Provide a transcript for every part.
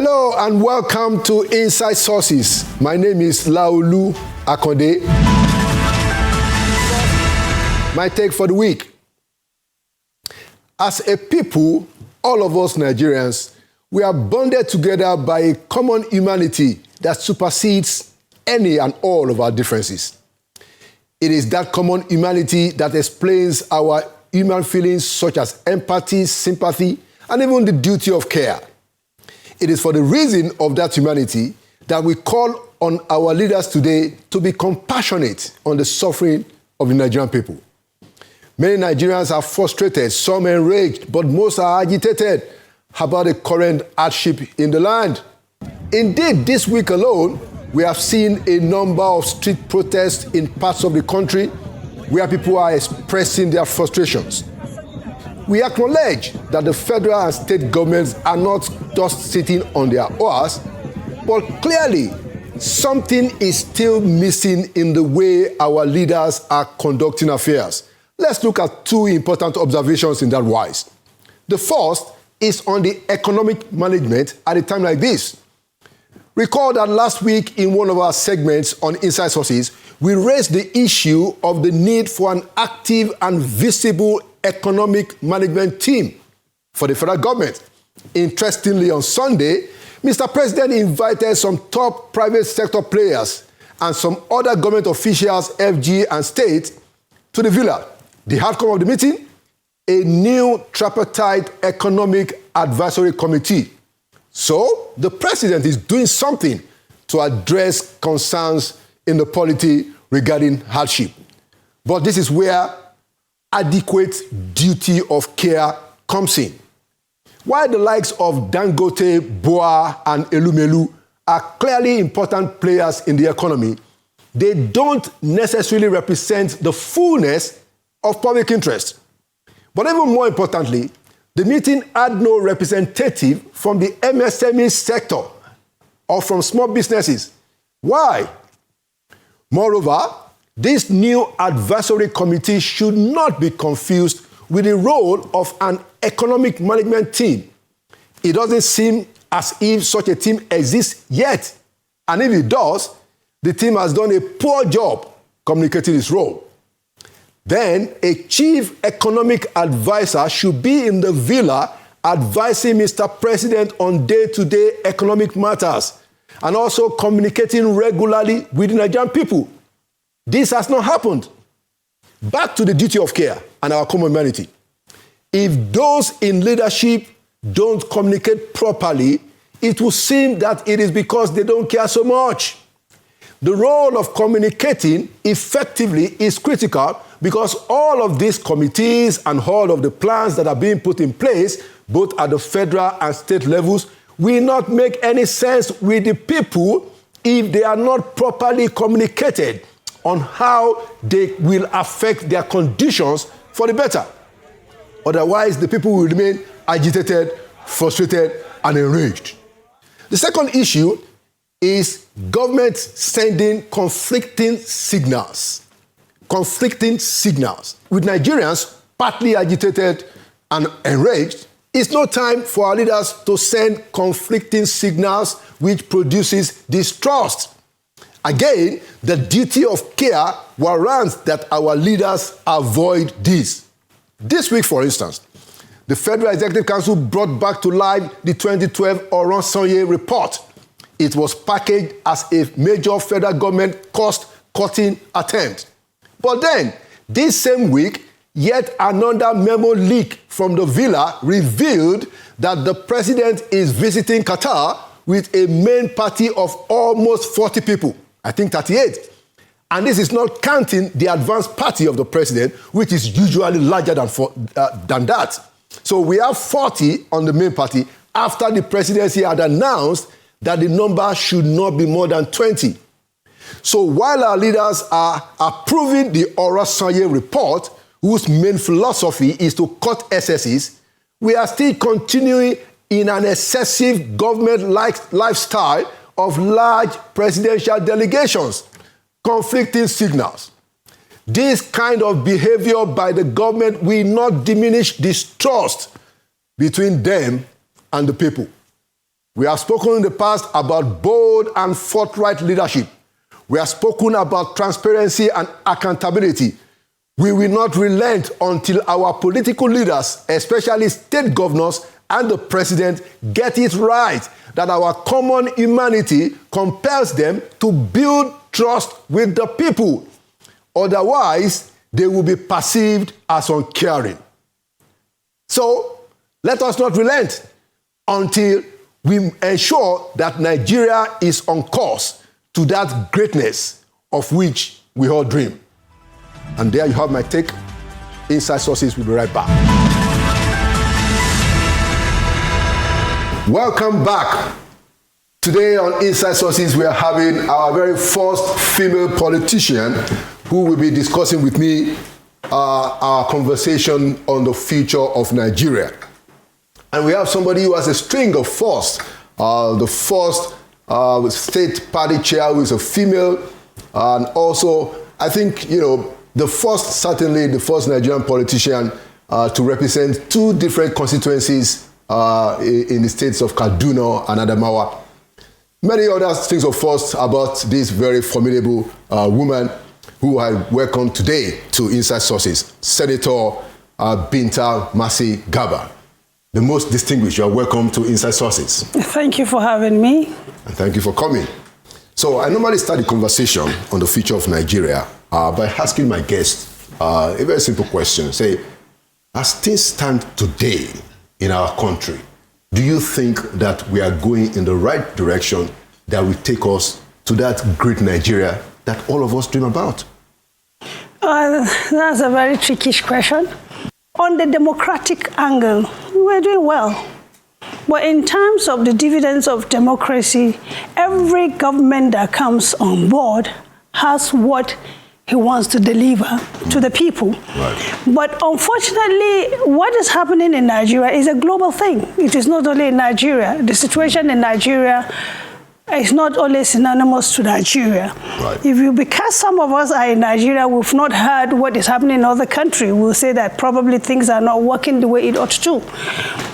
Hello and welcome to Inside Sources. My name is Laolu Akonde. My take for the week. As a people, all of us Nigerians, we are bonded together by a common humanity that supersedes any and all of our differences. It is that common humanity that explains our human feelings such as empathy, sympathy, and even the duty of care. It is for the reason of that humanity that we call on our leaders today to be compassionate on the suffering of the Nigerian people. Many Nigerians are frustrated, some enraged, but most are agitated about the current hardship in the land. Indeed, this week alone, we have seen a number of street protests in parts of the country where people are expressing their frustrations. We acknowledge that the federal and state governments are not just sitting on their oars, but clearly something is still missing in the way our leaders are conducting affairs. Let's look at two important observations in that wise. The first is on the economic management at a time like this. Recall that last week in one of our segments on Inside Sources, we raised the issue of the need for an active and visible economic management team for the federal government. Interestingly, on Sunday, Mr. President invited some top private sector players and some other government officials, FG and state, to the villa. The outcome of the meeting? A new tripartite economic advisory committee. So, the president is doing something to address concerns in the polity regarding hardship. But this is where adequate duty of care comes in. While the likes of Dangote, Boa, and Elumelu are clearly important players in the economy, they don't necessarily represent the fullness of public interest. But even more importantly, the meeting had no representative from the MSME sector or from small businesses. Why? Moreover, this new advisory committee should not be confused with the role of an economic management team. It doesn't seem as if such a team exists yet. And if it does, the team has done a poor job communicating its role. Then a chief economic advisor should be in the villa advising Mr. President on day-to-day economic matters and also communicating regularly with the Nigerian people. This has not happened. Back to the duty of care and our common humanity. If those in leadership don't communicate properly, it will seem that it is because they don't care so much. The role of communicating effectively is critical because all of these committees and all of the plans that are being put in place, both at the federal and state levels, will not make any sense with the people if they are not properly communicated on how they will affect their conditions for the better. Otherwise, the people will remain agitated, frustrated, and enraged. The second issue is government sending conflicting signals. Conflicting signals. With Nigerians partly agitated and enraged, it's no time for our leaders to send conflicting signals which produces distrust. Again, the duty of care warrants that our leaders avoid this. This week, for instance, the Federal Executive Council brought back to life the 2012 Oron-Sanye report. It was packaged as a major federal government cost-cutting attempt. But then, this same week, yet another memo leak from the villa revealed that the president is visiting Qatar with a main party of almost 40 people. I think 38. And this is not counting the advanced party of the president, which is usually larger than that. So we have 40 on the main party after the presidency had announced that the number should not be more than 20. So while our leaders are approving the Oron-Sanye report, whose main philosophy is to cut excesses, we are still continuing in an excessive government-like lifestyle of large presidential delegations, conflicting signals. This kind of behavior by the government will not diminish distrust between them and the people. We have spoken in the past about bold and forthright leadership. We have spoken about transparency and accountability. We will not relent until our political leaders, especially state governors and the president, get it right that our common humanity compels them to build trust with the people. Otherwise, they will be perceived as uncaring. So, let us not relent until we ensure that Nigeria is on course to that greatness of which we all dream. And there you have my take. Inside Sources will be right back. Welcome back. Today on Inside Sources, we are having our very first female politician who will be discussing with me our conversation on the future of Nigeria. And we have somebody who has a string of firsts. The first state party chair who is a female. And also, I think, the first Nigerian politician to represent two different constituencies in the states of Kaduna and Adamawa. Many other strings of firsts about this very formidable woman who I welcome today to Inside Sources, Senator Binta Masi Garba. The most distinguished, you are welcome to Inside Sources. Thank you for having me. And thank you for coming. So I normally start the conversation on the future of Nigeria by asking my guests a very simple question. Say, as things stand today in our country, do you think that we are going in the right direction that will take us to that great Nigeria that all of us dream about? That's a very tricky question. On the democratic angle, we're doing well. But in terms of the dividends of democracy, every government that comes on board has what he wants to deliver to the people. Right. But unfortunately, what is happening in Nigeria is a global thing. It is not only in Nigeria. The situation in Nigeria is not only synonymous to Nigeria. Right. Because some of us are in Nigeria, we've not heard what is happening in other countries. We'll say that probably things are not working the way it ought to.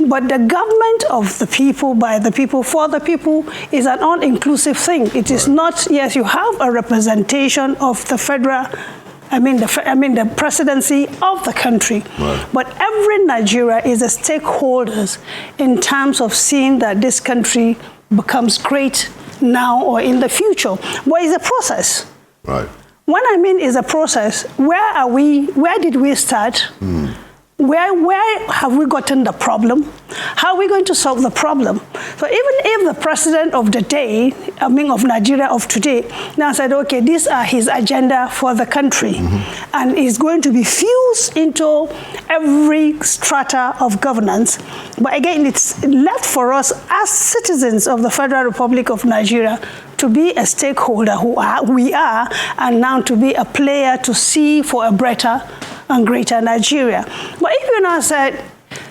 But the government of the people, by the people, for the people is an all-inclusive thing. It is not, yes, you have a representation of the federal, the presidency of the country. Right. But every Nigeria is a stakeholder in terms of seeing that this country becomes great now or in the future. But it's a process. Right. When I mean is a process, where are we? Where did we start? Where have we gotten the problem? How are we going to solve the problem? So even if the president of the day, of Nigeria of today, now said, okay, these are his agenda for the country, and is going to be fused into every strata of governance. But again, it's left for us as citizens of the Federal Republic of Nigeria to be a stakeholder we are, and now to be a player to see for a better and greater Nigeria. But if you now said,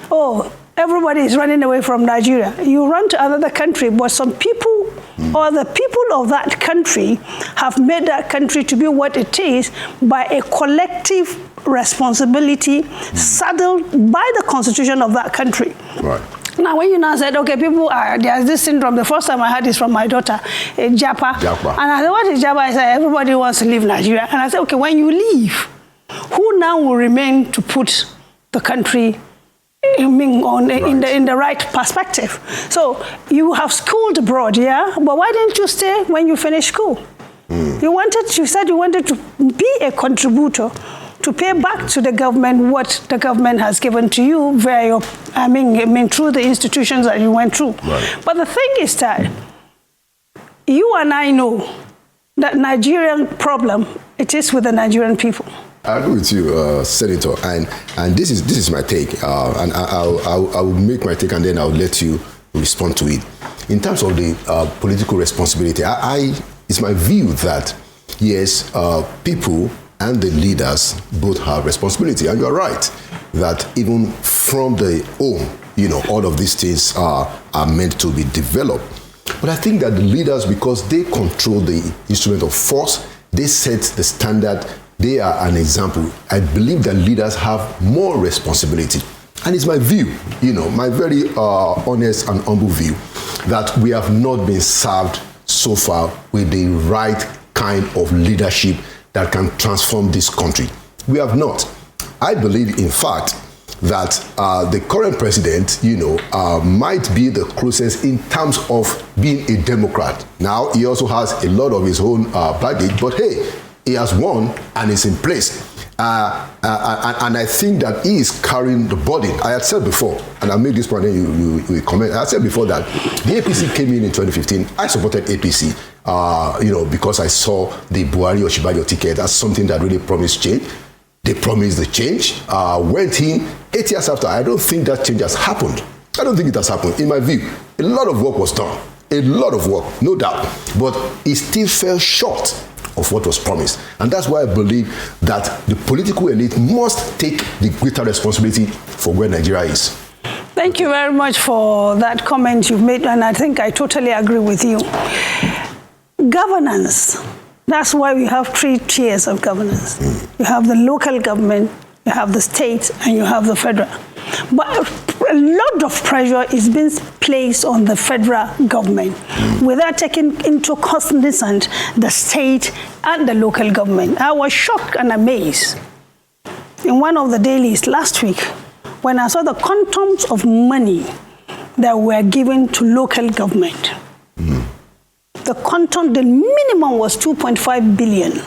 oh, everybody is running away from Nigeria, you run to another country, but some people or the people of that country have made that country to be what it is by a collective responsibility saddled by the constitution of that country. Right. Now, when you now said, okay, there's this syndrome, the first time I heard this from my daughter, Japa. And I said, what is Japa? I said, everybody wants to leave Nigeria. And I said, okay, when you leave, who now will remain to put the country in the right perspective? So you have schooled abroad, yeah? But why didn't you stay when you finished school? You said you wanted to be a contributor, to pay back to the government what the government has given to you via through the institutions that you went through. Right. But the thing is that you and I know that Nigerian problem, it is with the Nigerian people. I agree with you, Senator, and this is my take, and I will make my take, and then I'll let you respond to it. In terms of the political responsibility, it's my view that yes, people and the leaders both have responsibility, and you are right that even from the home, all of these things are meant to be developed. But I think that the leaders, because they control the instrument of force, they set the standard. They are an example. I believe that leaders have more responsibility. And it's my view, my very honest and humble view, that we have not been served so far with the right kind of leadership that can transform this country. We have not. I believe, in fact, that the current president, might be the closest in terms of being a Democrat. Now, he also has a lot of his own baggage, but hey, he has won and is in place. And I think that he is carrying the burden. I had said before, and I made this point, and you comment. I had said before that the APC came in 2015. I supported APC, because I saw the Buhari or Shibajo ticket as something that really promised change. They promised the change, went in 8 years after. I don't think that change has happened. I don't think it has happened. In my view, a lot of work was done. A lot of work, no doubt. But it still fell short of what was promised. And that's why I believe that the political elite must take the greater responsibility for where Nigeria is. Thank you very much for that comment you've made, and I think I totally agree with you. Governance. That's why we have 3 tiers of governance. You have the local government, you have the state, and you have the federal. But a lot of pressure is being placed on the federal government without taking into cognizance the state and the local government. I was shocked and amazed in one of the dailies last week when I saw the quantums of money that were given to local government. The quantum, the minimum was 2.5 billion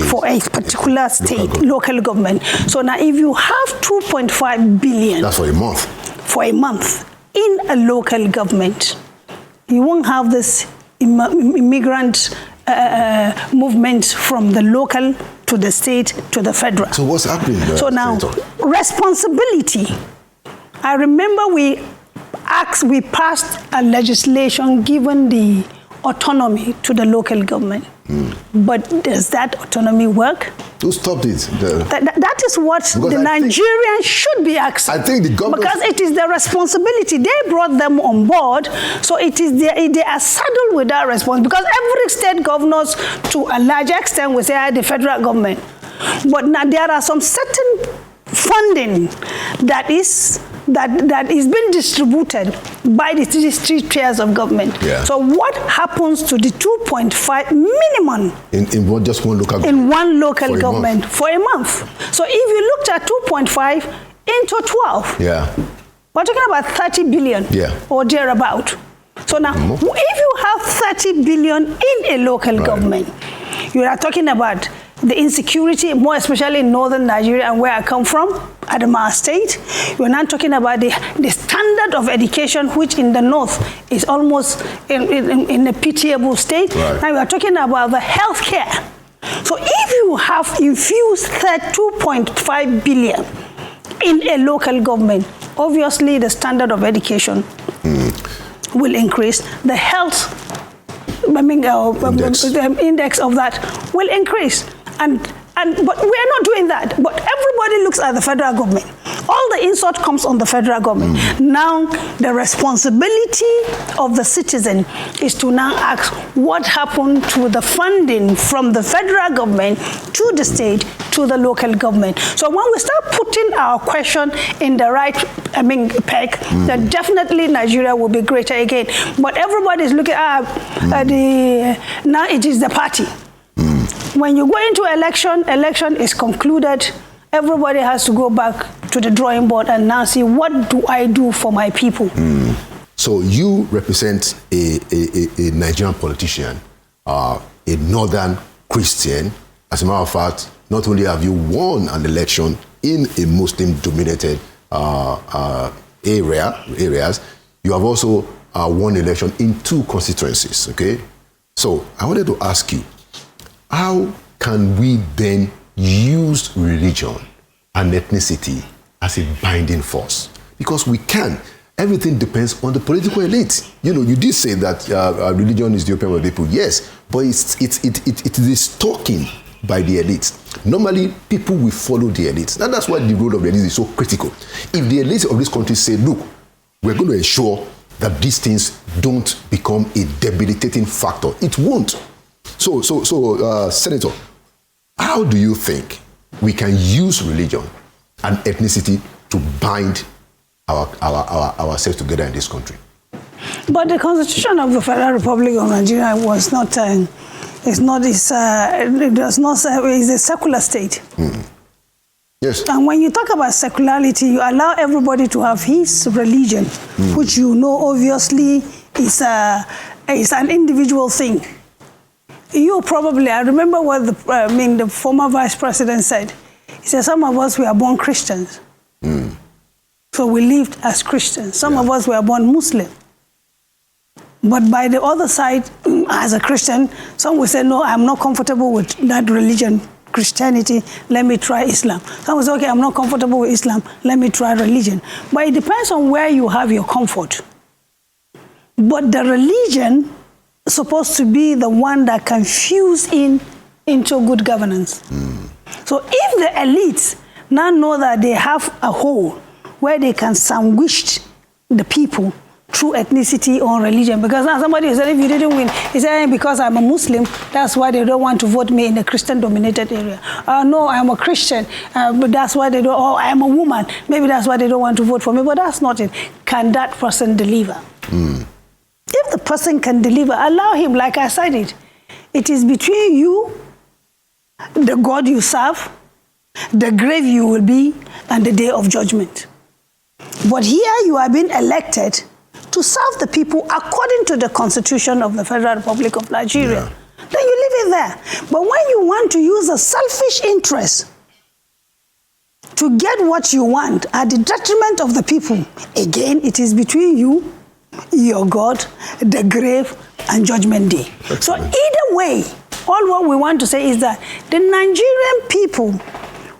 for a particular state, local government. So now if you have 2.5 billion... That's for a month. For a month in a local government, you won't have this immigrant movement from the local to the state to the federal. So what's happening there? So now, responsibility. I remember we passed a legislation given the autonomy to the local government. But does that autonomy work? Who stopped it? That is what the Nigerians should be asking. I think the government... Because it is their responsibility. They brought them on board, so they are saddled with that responsibility. Because every state governors, to a large extent, will say, the federal government. But now there are some certain funding that is being distributed by the 3 tiers of government. Yeah. So what happens to the 2.5 minimum in just one local government? In one local government for a month. So if you looked at 2.5 into 12, we're talking about 30 billion or thereabout. So now, if you have 30 billion in a local government, you are talking about the insecurity, more especially in northern Nigeria and where I come from, Adamawa State. We're not talking about the standard of education, which in the north is almost in a pitiable state. Now we are talking about the healthcare. So if you have infused 2.5 billion in a local government, obviously the standard of education will increase. The health index of that will increase. But we are not doing that. But everybody looks at the federal government. All the insult comes on the federal government. Now, the responsibility of the citizen is to now ask what happened to the funding from the federal government to the state to the local government. So when we start putting our question in the right peg, then definitely Nigeria will be greater again. But everybody is looking at now it is the party. When you go into election is concluded, everybody has to go back to the drawing board and now see what do I do for my people. So you represent a Nigerian politician, a northern Christian. As a matter of fact, not only have you won an election in a Muslim-dominated areas, you have also won election in 2 constituencies, okay? So I wanted to ask you, how can we then use religion and ethnicity as a binding force? Because we can. Everything depends on the political elite. You did say that religion is the opium of the people. Yes, but it is talking by the elites. Normally, people will follow the elites. Now, that's why the role of the elites is so critical. If the elites of this country say, look, we're going to ensure that these things don't become a debilitating factor, it won't. So, Senator, how do you think we can use religion and ethnicity to bind ourselves together in this country? But the Constitution of the Federal Republic of Nigeria was not. It's a secular state. Yes. And when you talk about secularity, you allow everybody to have his religion, which you know obviously is an individual thing. You probably, I remember what the former vice president said. He said, some of us were born Christians. So we lived as Christians. Some of us were born Muslim. But by the other side, as a Christian, some will say, no, I'm not comfortable with that religion, Christianity, let me try Islam. Some will say, okay, I'm not comfortable with Islam, let me try religion. But it depends on where you have your comfort. But the religion is supposed to be the one that can fuse into good governance. So if the elites now know that they have a hole where they can sandwich the people through ethnicity or religion, because now somebody said, if you didn't win, he said, because I'm a Muslim, that's why they don't want to vote me in a Christian-dominated area. No, I'm a Christian, but that's why they don't, or I'm a woman, maybe that's why they don't want to vote for me, but that's not it. Can that person deliver? If the person can deliver, allow him, like I said it is between you, the God you serve, the grave you will be, and the day of judgment. But here you are being elected to serve the people according to the Constitution of the Federal Republic of Nigeria. Then you leave it there. But when you want to use a selfish interest to get what you want at the detriment of the people, again, it is between you, your God, the grave, and judgment day. So either way, all what we want to say is that the Nigerian people,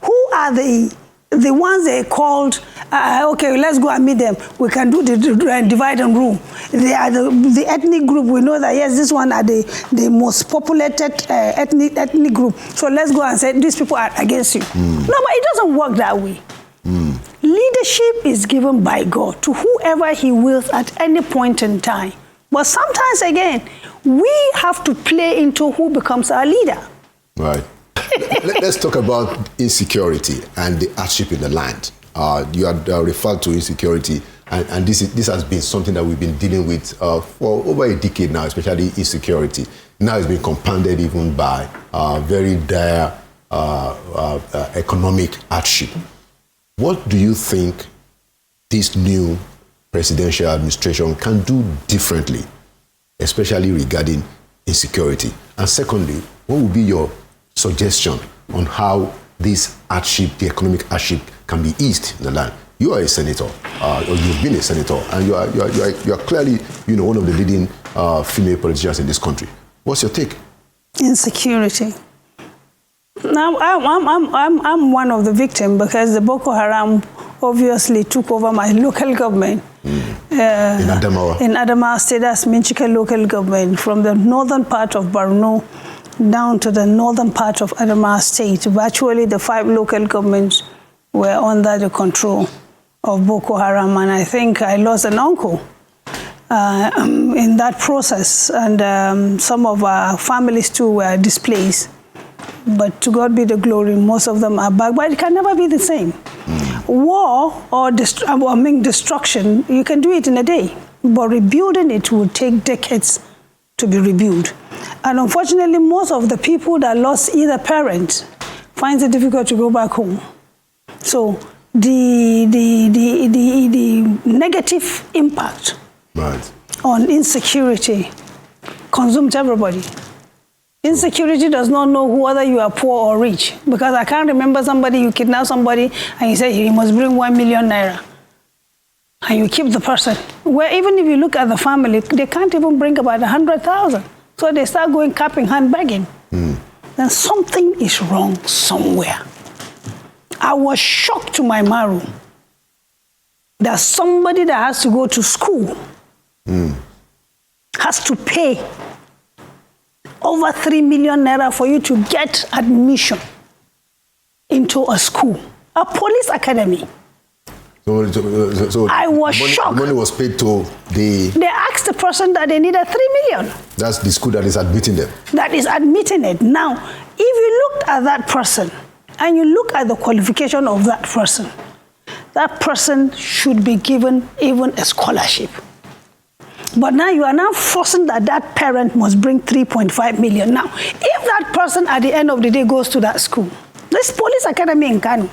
who are the ones they called, okay, let's go and meet them. We can do the divide and rule. They are the ethnic group. We know that, yes, this one are the most populated ethnic group. So let's go and say, these people are against you. No, but it doesn't work that way. Leadership is given by God to whoever he wills at any point in time. But sometimes, again, we have to play into who becomes our leader. Right. Let's talk about insecurity and the hardship in the land. You had referred to insecurity, and this has been something that we've been dealing with for over a decade now, especially insecurity. Now it's been compounded even by very dire economic hardship. What do you think this new presidential administration can do differently, especially regarding insecurity? And secondly, what would be your suggestion on how this hardship, the economic hardship, can be eased in the land? You are a senator, or you've been a senator, and you are clearly, one of the leading female politicians in this country. What's your take? Insecurity. Now, I'm one of the victims because the Boko Haram obviously took over my local government. In Adamawa? In Adamawa State, that's Minchika local government, from the northern part of Borno down to the northern part of Adamawa State. Virtually the 5 local governments were under the control of Boko Haram, and I think I lost an uncle in that process, and some of our families too were displaced. But to God be the glory, most of them are back, but it can never be the same. War or destruction, you can do it in a day, but rebuilding it will take decades to be rebuilt. And unfortunately, most of the people that lost either parent finds it difficult to go back home. So the negative impact on insecurity consumes everybody. Insecurity does not know whether you are poor or rich, because I can't remember somebody, you kidnap somebody and you say he must bring 1 million naira. And you keep the person. Where even if you look at the family, they can't even bring about 100,000. So they start going cap in hand begging. Then something is wrong somewhere. I was shocked to my marrow that somebody that has to go to school has to pay over 3 million naira for you to get admission into a school, a police academy. So I was shocked. Money was paid to the... They asked the person that they needed 3 million. That's the school that is admitting them. That is admitting it. Now, if you looked at that person and you look at the qualification of that person should be given even a scholarship. But now you are now forcing that parent must bring 3.5 million. Now, if that person at the end of the day goes to that school, this police academy in Kano,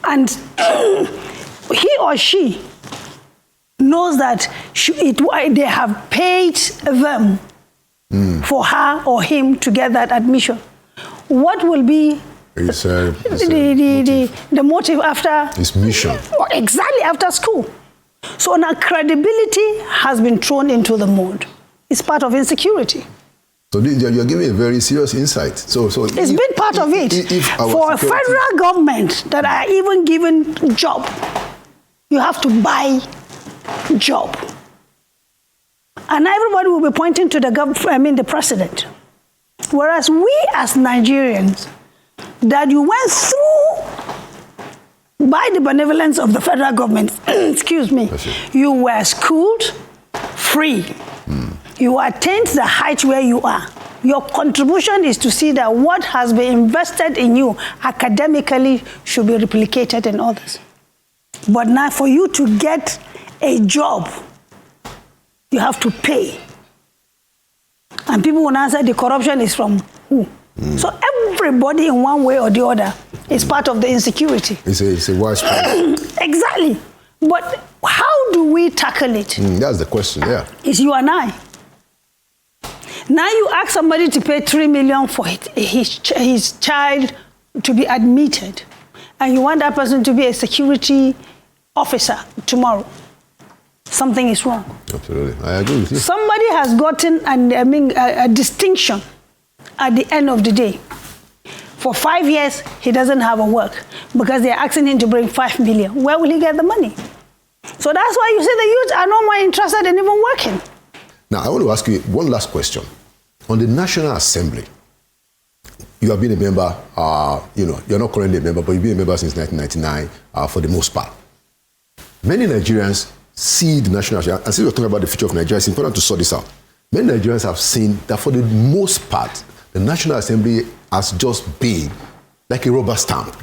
and he or she knows that they have paid them for her or him to get that admission, what will be the motive after his mission? Exactly, after school. So now credibility has been thrown into the mud. It's part of insecurity. So you're giving a very serious insight. So it's been part of it. For a federal government that are even given job, you have to buy job. And everybody will be pointing to the president. Whereas we as Nigerians, that you went through by the benevolence of the federal government, excuse me, you were schooled free. You attained the height where you are. Your contribution is to see that what has been invested in you academically should be replicated in others. But now for you to get a job, you have to pay. And people will answer the corruption is from who? So everybody in one way or the other is part of the insecurity. It's a widespread. Exactly. But how do we tackle it? That's the question, yeah. It's you and I. Now you ask somebody to pay 3 million for his child to be admitted, and you want that person to be a security officer tomorrow. Something is wrong. Absolutely. I agree with you. Somebody has gotten a distinction at the end of the day. For 5 years, he doesn't have a work because they're asking him to bring 5 million. Where will he get the money? So that's why you see the youth are no more interested in even working. Now, I want to ask you one last question. On the National Assembly, you have been a member, you're not currently a member, but you've been a member since 1999 for the most part. Many Nigerians see the National Assembly, and since we're talking about the future of Nigeria, it's important to sort this out. Many Nigerians have seen that for the most part, the National Assembly has just been like a rubber stamp,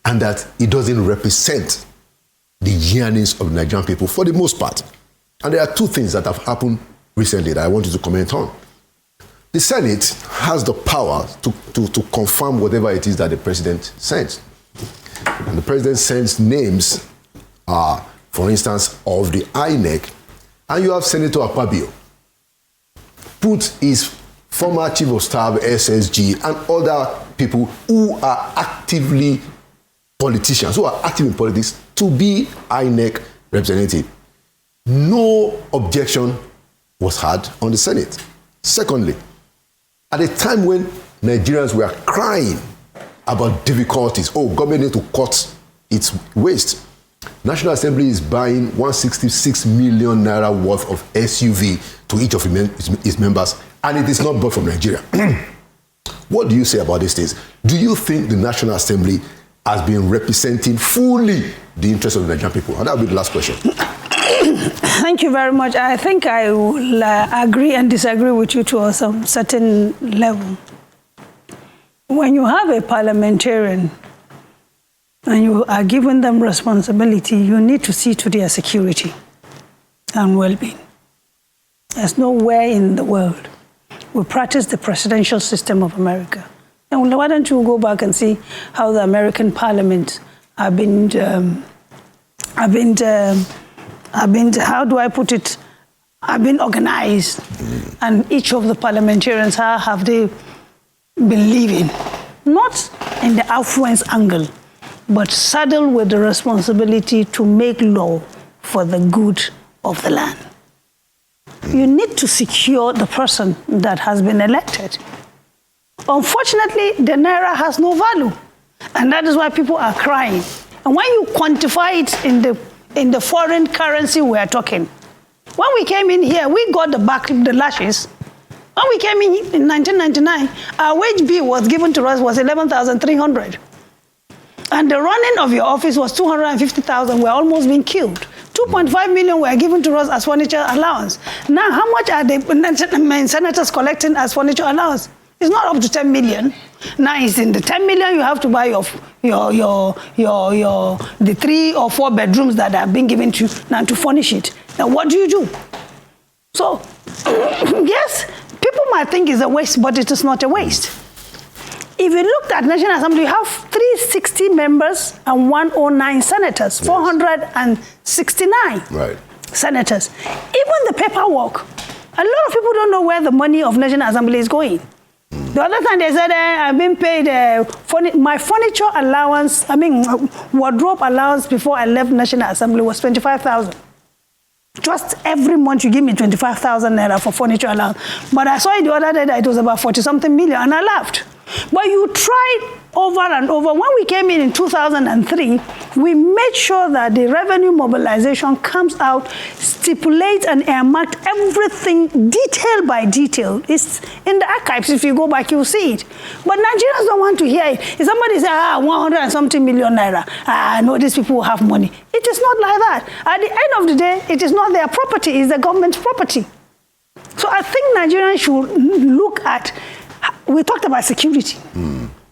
and that it doesn't represent the yearnings of the Nigerian people for the most part. And there are two things that have happened recently that I want you to comment on. The Senate has the power to confirm whatever it is that the president sends. And the president sends names, for instance, of the INEC, and you have Senator Akpabio put his former chief of staff, SSG, and other people who are actively politicians, who are active in politics, to be INEC representative. No objection was had on the Senate. Secondly, at a time when Nigerians were crying about difficulties, government need to cut its waste, National Assembly is buying 166 million naira worth of SUV to each of its members, and it is not bought from Nigeria. What do you say about these things? Do you think the National Assembly has been representing fully the interests of the Nigerian people? And that will be the last question. Thank you very much. I think I will agree and disagree with you to some certain level. When you have a parliamentarian and you are giving them responsibility, you need to see to their security and well-being. There's nowhere in the world we practice the presidential system of America. And why don't you go back and see how the American Parliament have been organized, and each of the parliamentarians, how have they been living? Not in the affluence angle, but saddled with the responsibility to make law for the good of the land. You need to secure the person that has been elected. Unfortunately, the naira has no value, and that is why people are crying. And when you quantify it in the foreign currency we are talking, when we came in here, we got the lashes. When we came in 1999, our wage bill was given to us was 11,300. And the running of your office was 250,000. We're almost being killed. 2.5 million were given to us as furniture allowance. Now, how much are the senators collecting as furniture allowance? It's not up to 10 million. Now it's in the 10 million you have to buy the 3 or 4 bedrooms that are being given to you now to furnish it. Now what do you do? So, yes, people might think it's a waste, but it is not a waste. If you looked at National Assembly, you have 360 members and 109 senators, yes. 469 right. senators. Even the paperwork, a lot of people don't know where the money of National Assembly is going. The other time they said, I've been paid my furniture allowance, wardrobe allowance before I left National Assembly was 25,000. Just every month you give me 25,000 naira for furniture allowance. But I saw it the other day that it was about 40-something million, and I laughed. But you tried over and over. When we came in 2003, we made sure that the revenue mobilization comes out, stipulate and earmark everything detail by detail. It's in the archives. If you go back, you'll see it. But Nigerians don't want to hear it. If somebody says, 100 and something million naira, I know these people have money. It is not like that. At the end of the day, it is not their property, it's the government's property. So I think Nigerians should look at, we talked about security.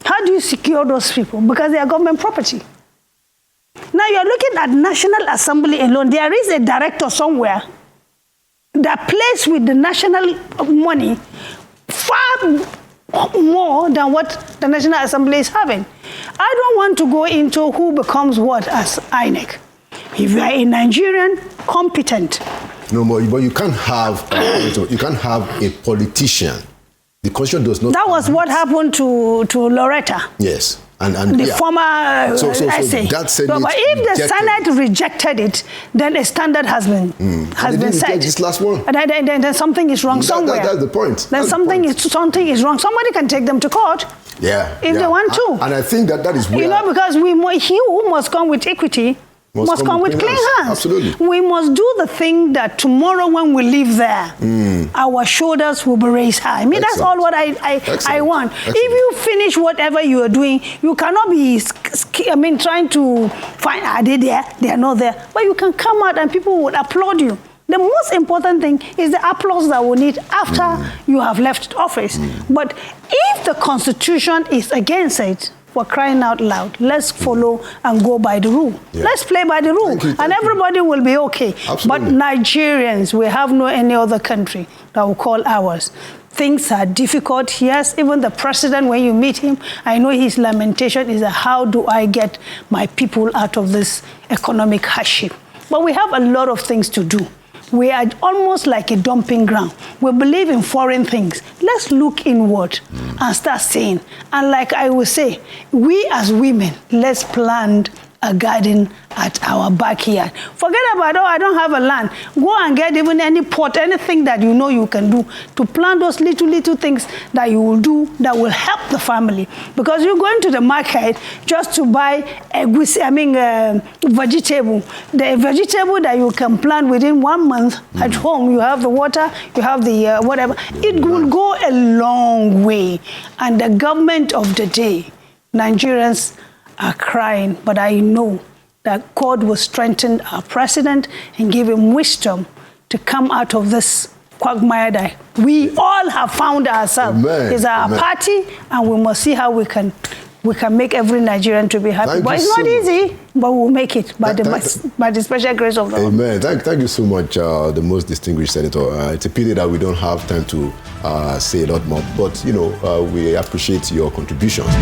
How do you secure those people? Because they are government property. Now you're looking at National Assembly alone. There is a director somewhere that plays with the national money far more than what the National Assembly is having. I don't want to go into who becomes what as INEC. If you are a Nigerian, competent. No more, but you can't have a politician. The constitution does not. That was what happened to Loretta. Yes. And the former essay. That Senate but if the Senate rejected it, then a standard has been set. This last one. And then something is wrong somewhere. That's the point. Then something is wrong. Somebody can take them to court. Yeah. If they want to. And I think that is where. Because he who must come with equity must come with clean hands. Absolutely. We must do the thing that tomorrow when we leave there, our shoulders will be raised high. That's all what I want. Excellent. If you finish whatever you are doing, you cannot be, trying to find, are they there? They are not there. But you can come out and people will applaud you. The most important thing is the applause that we need after you have left office. But if the Constitution is against it, for crying out loud, let's follow and go by the rule. Yeah. Let's play by the rule, and everybody will be okay. Absolutely. But Nigerians, we have no any other country that will call ours. Things are difficult. Yes, even the president, when you meet him, I know his lamentation is how do I get my people out of this economic hardship? But we have a lot of things to do. We are almost like a dumping ground. We believe in foreign things. Let's look inward and start saying. And like I will say, we as women, let's plant a garden at our backyard. Forget about, I don't have a land. Go and get even any pot, anything that you know you can do to plant those little things that you will do that will help the family. Because you're going to the market just to buy vegetable. The vegetable that you can plant within 1 month at home, you have the water, you have the whatever. It will go a long way. And the government of the day, Nigerians are crying, but I know that God will strengthen our president and give him wisdom to come out of this quagmire that we all have found ourselves. It's our party, and we must see how we can make every Nigerian to be happy. But it's not easy, but we'll make it by the special grace of the Lord. Amen. Thank you so much, the most distinguished senator. It's a pity that we don't have time to say a lot more, but we appreciate your contributions.